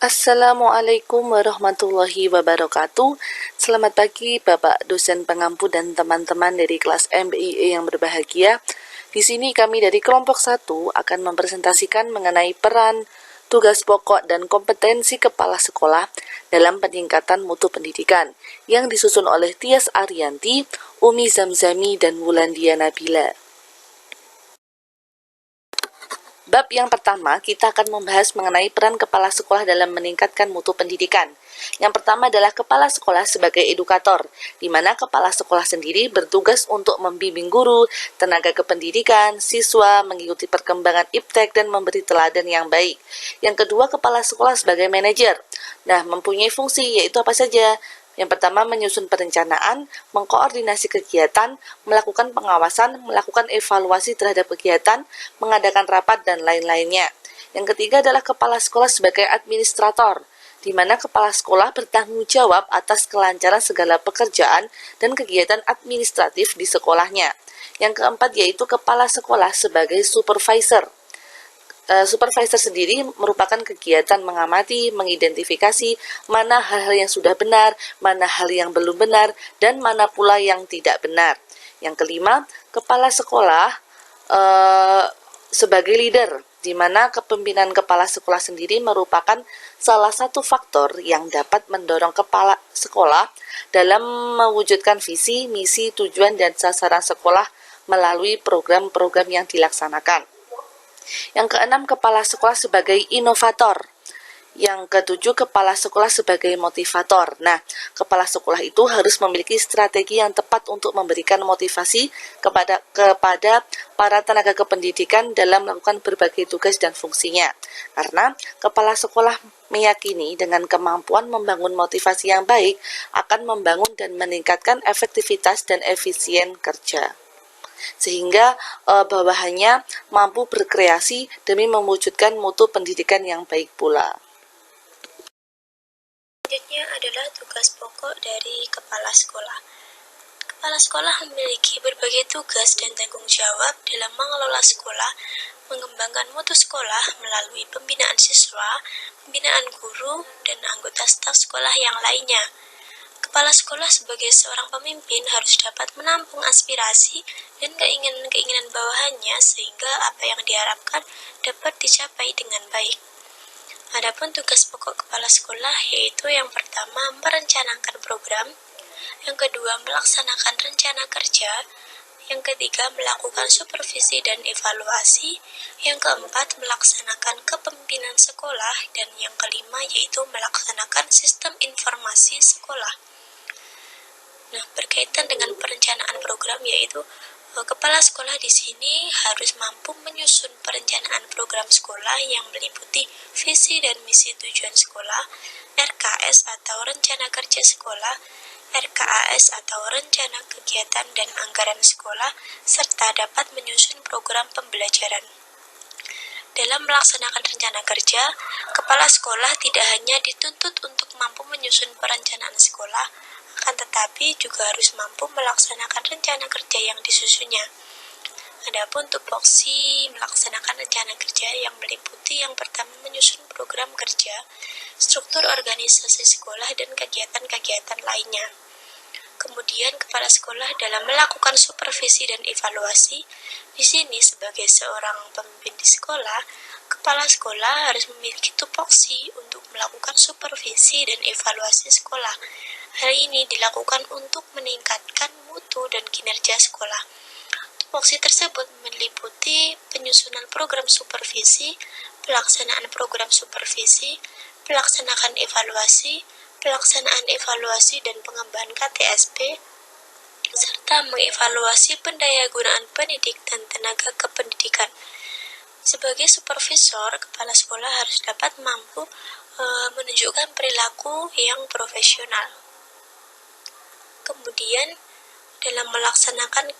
Assalamualaikum warahmatullahi wabarakatuh. Selamat pagi Bapak dosen pengampu dan teman-teman dari kelas MBIE yang berbahagia. Di sini kami dari kelompok 1 akan mempresentasikan mengenai peran, tugas pokok dan kompetensi kepala sekolah dalam peningkatan mutu pendidikan yang disusun oleh Tias Arianti, Umi Zamzami dan Wulandia Nabila. Bab yang pertama, kita akan membahas mengenai peran kepala sekolah dalam meningkatkan mutu pendidikan. Yang pertama adalah kepala sekolah sebagai edukator, di mana kepala sekolah sendiri bertugas untuk membimbing guru, tenaga kependidikan, siswa, mengikuti perkembangan iptek dan memberi teladan yang baik. Yang kedua, kepala sekolah sebagai manajer. Nah, mempunyai fungsi yaitu apa saja? Yang pertama, menyusun perencanaan, mengkoordinasi kegiatan, melakukan pengawasan, melakukan evaluasi terhadap kegiatan, mengadakan rapat, dan lain-lainnya. Yang ketiga adalah kepala sekolah sebagai administrator, di mana kepala sekolah bertanggung jawab atas kelancaran segala pekerjaan dan kegiatan administratif di sekolahnya. Yang keempat yaitu kepala sekolah sebagai supervisor. Supervisor sendiri merupakan kegiatan mengamati, mengidentifikasi mana hal-hal yang sudah benar, mana hal yang belum benar, dan mana pula yang tidak benar. Yang kelima, kepala sekolah sebagai leader, di mana kepemimpinan kepala sekolah sendiri merupakan salah satu faktor yang dapat mendorong kepala sekolah dalam mewujudkan visi, misi, tujuan, dan sasaran sekolah melalui program-program yang dilaksanakan. Yang keenam, kepala sekolah sebagai inovator. Yang ketujuh, kepala sekolah sebagai motivator. Nah, kepala sekolah itu harus memiliki strategi yang tepat untuk memberikan motivasi kepada para tenaga kependidikan dalam melakukan berbagai tugas dan fungsinya. Karena kepala sekolah meyakini dengan kemampuan membangun motivasi yang baik akan membangun dan meningkatkan efektivitas dan efisien kerja, sehingga bawahannya mampu berkreasi demi mewujudkan mutu pendidikan yang baik pula. Selanjutnya adalah tugas pokok dari kepala sekolah. Kepala sekolah memiliki berbagai tugas dan tanggung jawab dalam mengelola sekolah, mengembangkan mutu sekolah melalui pembinaan siswa, pembinaan guru, dan anggota staf sekolah yang lainnya. Kepala sekolah sebagai seorang pemimpin harus dapat menampung aspirasi dan keinginan-keinginan bawahannya sehingga apa yang diharapkan dapat dicapai dengan baik. Adapun tugas pokok kepala sekolah yaitu yang pertama merencanakan program, yang kedua melaksanakan rencana kerja, yang ketiga melakukan supervisi dan evaluasi, yang keempat melaksanakan kepemimpinan sekolah, dan yang kelima yaitu melaksanakan sistem informasi sekolah. Nah, berkaitan dengan perencanaan program yaitu kepala sekolah di sini harus mampu menyusun perencanaan program sekolah yang meliputi visi dan misi tujuan sekolah, RKS atau rencana kerja sekolah, RKAS atau rencana kegiatan dan anggaran sekolah, serta dapat menyusun program pembelajaran. Dalam melaksanakan rencana kerja, kepala sekolah tidak hanya dituntut untuk mampu menyusun perencanaan sekolah, akan tetapi juga harus mampu melaksanakan rencana kerja yang disusunnya. Adapun tupoksi melaksanakan rencana kerja yang meliputi yang pertama menyusun program kerja, struktur organisasi sekolah, dan kegiatan-kegiatan lainnya. Kemudian kepala sekolah dalam melakukan supervisi dan evaluasi. Di sini sebagai seorang pemimpin di sekolah, kepala sekolah harus memiliki tupoksi untuk melakukan supervisi dan evaluasi sekolah. Hal ini dilakukan untuk meningkatkan mutu dan kinerja sekolah. Tupoksi tersebut meliputi penyusunan program supervisi, pelaksanaan program supervisi, pelaksanaan evaluasi dan pengembangan KTSP, serta mengevaluasi pendayagunaan pendidik dan tenaga kependidikan. Sebagai supervisor, kepala sekolah harus dapat mampu menunjukkan perilaku yang profesional. Kemudian, dalam melaksanakan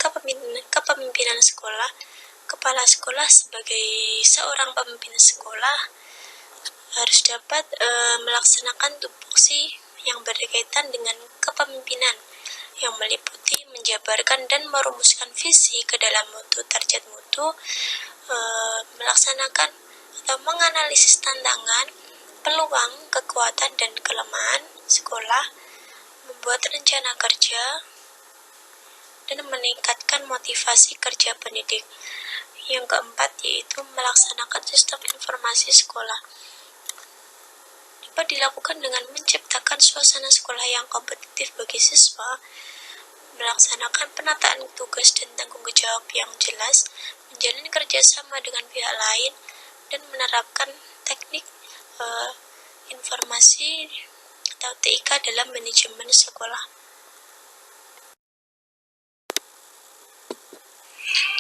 kepemimpinan sekolah, kepala sekolah sebagai seorang pemimpin sekolah harus dapat melaksanakan tupoksi yang berkaitan dengan kepemimpinan yang meliputi menjabarkan dan merumuskan visi ke dalam mutu target mutu, melaksanakan atau menganalisis tantangan, peluang, kekuatan, dan kelemahan sekolah, membuat rencana kerja, dan meningkatkan motivasi kerja pendidik. Yang keempat yaitu melaksanakan sistem informasi sekolah. Dapat dilakukan dengan menciptakan suasana sekolah yang kompetitif bagi siswa, melaksanakan penataan tugas dan tanggung jawab yang jelas, menjalin kerjasama dengan pihak lain, dan menerapkan teknik informasi atau TIK dalam manajemen sekolah.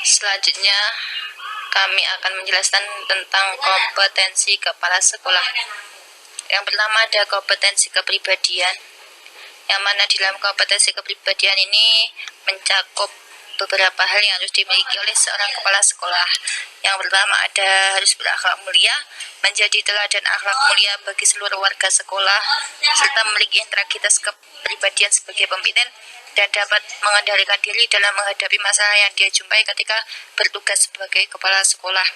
Selanjutnya, kami akan menjelaskan tentang kompetensi kepala sekolah. Yang pertama ada kompetensi kepribadian, yang mana di dalam kompetensi kepribadian ini mencakup beberapa hal yang harus dimiliki oleh seorang kepala sekolah. Yang pertama ada harus berakhlak mulia, menjadi teladan akhlak mulia bagi seluruh warga sekolah, serta memiliki integritas kepribadian sebagai pemimpin dan dapat mengendalikan diri dalam menghadapi masalah yang dia jumpai ketika bertugas sebagai kepala sekolah.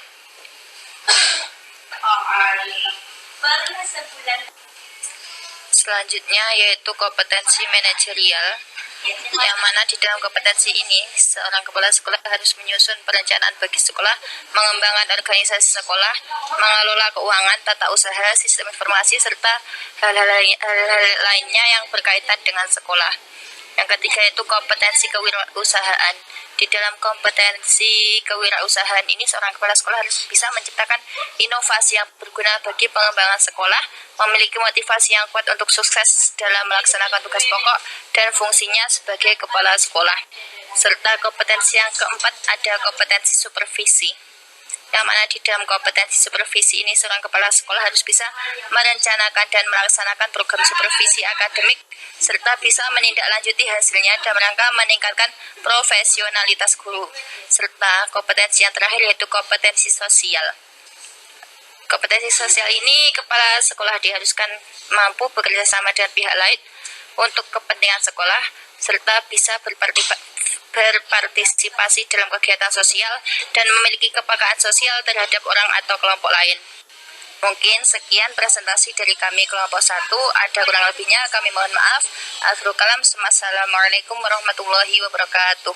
Selanjutnya yaitu kompetensi manajerial, yang mana di dalam kompetensi ini seorang kepala sekolah harus menyusun perencanaan bagi sekolah, mengembangkan organisasi sekolah, mengelola keuangan, tata usaha, sistem informasi, serta hal-hal lainnya yang berkaitan dengan sekolah. Yang ketiga itu kompetensi kewirausahaan. Di dalam kompetensi kewirausahaan ini seorang kepala sekolah harus bisa menciptakan inovasi yang berguna bagi pengembangan sekolah, memiliki motivasi yang kuat untuk sukses dalam melaksanakan tugas pokok dan fungsinya sebagai kepala sekolah. Serta kompetensi yang keempat ada kompetensi supervisi, yang mana di dalam kompetensi supervisi ini seorang kepala sekolah harus bisa merencanakan dan melaksanakan program supervisi akademik serta bisa menindaklanjuti hasilnya dalam rangka meningkatkan profesionalitas guru. Serta kompetensi yang terakhir yaitu kompetensi sosial. Kompetensi sosial ini kepala sekolah diharuskan mampu bekerja sama dengan pihak lain untuk kepentingan sekolah serta bisa berpartisipasi dalam kegiatan sosial dan memiliki kepekaan sosial terhadap orang atau kelompok lain. Mungkin sekian presentasi dari kami kelompok 1. Ada kurang lebihnya kami mohon maaf. Akhirul kalam. Assalamualaikum warahmatullahi wabarakatuh.